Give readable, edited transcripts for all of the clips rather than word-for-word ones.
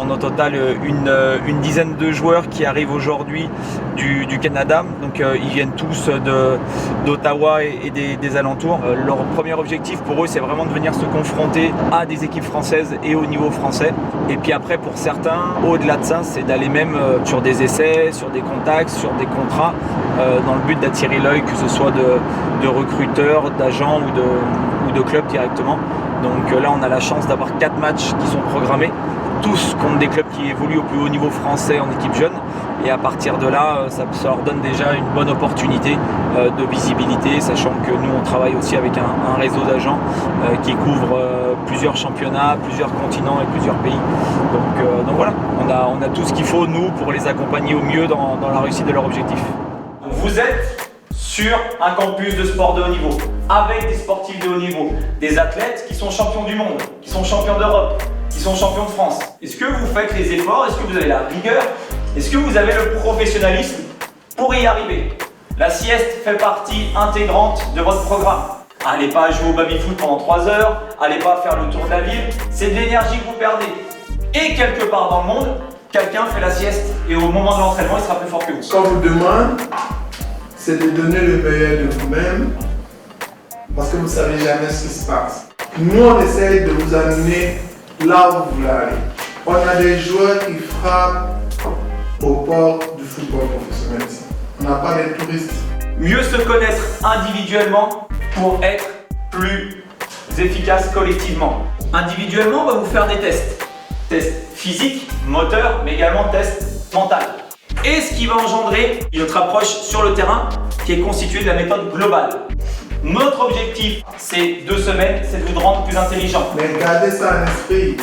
En au total, une dizaine de joueurs qui arrivent aujourd'hui du Canada. Donc ils viennent tous d'Ottawa et des alentours. Leur premier objectif pour eux, c'est vraiment de venir se confronter à des équipes françaises et au niveau français. Et puis après, pour certains, au-delà de ça, c'est d'aller même sur des essais, sur des contacts, sur des contrats, dans le but d'attirer l'œil, que ce soit de recruteurs, d'agents ou de clubs directement. Donc là, on a la chance d'avoir 4 matchs qui sont programmés, tous contre des clubs qui évoluent au plus haut niveau français en équipe jeune. Et à partir de là, ça leur donne déjà une bonne opportunité de visibilité, sachant que nous, on travaille aussi avec un réseau d'agents qui couvre plusieurs championnats, plusieurs continents et plusieurs pays. Donc voilà, on a tout ce qu'il faut, nous, pour les accompagner au mieux dans la réussite de leur objectif. Vous êtes sur un campus de sport de haut niveau, avec des sportifs de haut niveau, des athlètes qui sont champions du monde, qui sont champions d'Europe, qui sont champions de France. Est-ce que vous faites les efforts? Est-ce que vous avez la rigueur? Est-ce que vous avez le professionnalisme pour y arriver? La sieste fait partie intégrante de votre programme. Allez pas jouer au baby-foot pendant 3 heures, allez pas faire le tour de la ville, c'est de l'énergie que vous perdez. Et quelque part dans le monde, quelqu'un fait la sieste et au moment de l'entraînement, il sera plus fort que vous. Ce qu'on vous demande, c'est de donner le meilleur de vous-même, parce que vous ne savez jamais ce qui se passe. Nous, on essaye de vous amener là où vous voulez aller. On a des joueurs qui frappent aux portes du football professionnel. On n'a pas des touristes. Mieux se connaître individuellement pour être plus efficace collectivement. Individuellement, on va vous faire des tests. Tests physiques, moteurs, mais également tests mentaux. Et ce qui va engendrer notre approche sur le terrain qui est constituée de la méthode globale. Notre objectif, ces 2 semaines, c'est de vous rendre plus intelligent. Mais gardez ça en esprit.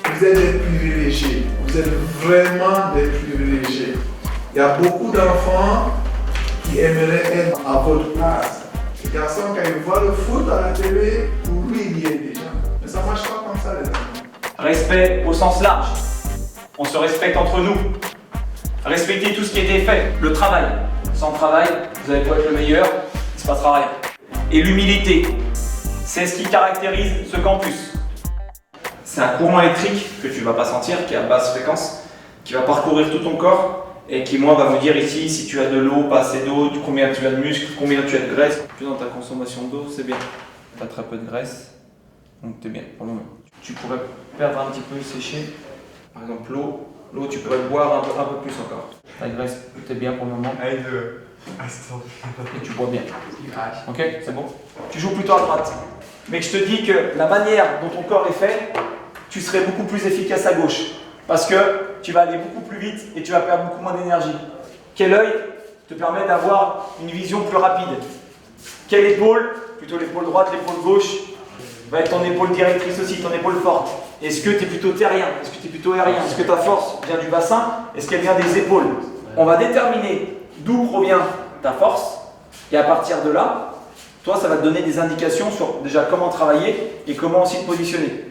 Vous êtes des privilégiés. Vous êtes vraiment des privilégiés. Il y a beaucoup d'enfants qui aimeraient être à votre place. Les garçons, quand ils voient le foot à la télé, pour lui, il y est déjà. Mais ça ne marche pas comme ça, les amis. Respect au sens large. On se respecte entre nous. Respectez tout ce qui a été fait. Le travail. Sans travail, vous n'allez pas être le meilleur, il ne se passera rien. Et l'humilité, c'est ce qui caractérise ce campus. C'est un courant électrique que tu ne vas pas sentir, qui est à basse fréquence, qui va parcourir tout ton corps et qui, moi, va me dire ici si tu as de l'eau, pas assez d'eau, combien tu as de muscles, combien tu as de graisse. Dans ta consommation d'eau, c'est bien. Tu as très peu de graisse, donc tu es bien pour le moment. Tu pourrais perdre un petit peu, sécher. Par exemple, l'eau, tu pourrais boire un peu plus encore. La graisse, tu es bien pour le moment. Et tu bois bien. Ok, c'est bon. Tu joues plutôt à droite. Mais je te dis que la manière dont ton corps est fait, tu serais beaucoup plus efficace à gauche. Parce que tu vas aller beaucoup plus vite et tu vas perdre beaucoup moins d'énergie. Quel œil te permet d'avoir une vision plus rapide? Quelle épaule, plutôt l'épaule droite, l'épaule gauche, va être ton épaule directrice aussi, ton épaule forte? Est-ce que tu es plutôt terrien? Est-ce que tu es plutôt aérien? Est-ce que ta force vient du bassin? Est-ce qu'elle vient des épaules? On va déterminer d'où provient ta force et à partir de là, toi, ça va te donner des indications sur déjà comment travailler et comment aussi te positionner.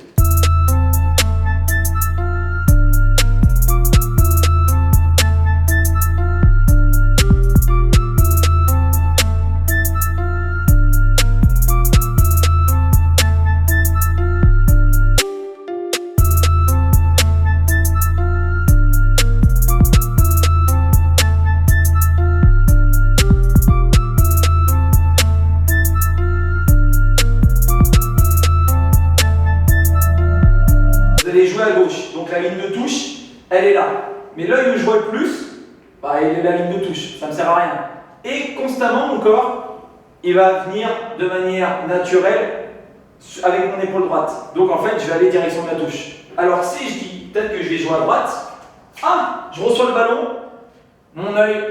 Jouer à gauche, donc la ligne de touche, elle est là. Mais l'œil où je vois le plus, il est la ligne de touche, ça ne me sert à rien. Et constamment, mon corps, il va venir de manière naturelle avec mon épaule droite. Donc en fait, je vais aller direction de la touche. Alors si je dis peut-être que je vais jouer à droite, je reçois le ballon, mon œil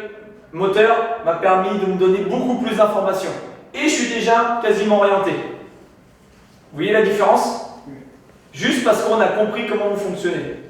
moteur m'a permis de me donner beaucoup plus d'informations. Et je suis déjà quasiment orienté. Vous voyez la différence ? Juste parce qu'on a compris comment vous fonctionnez.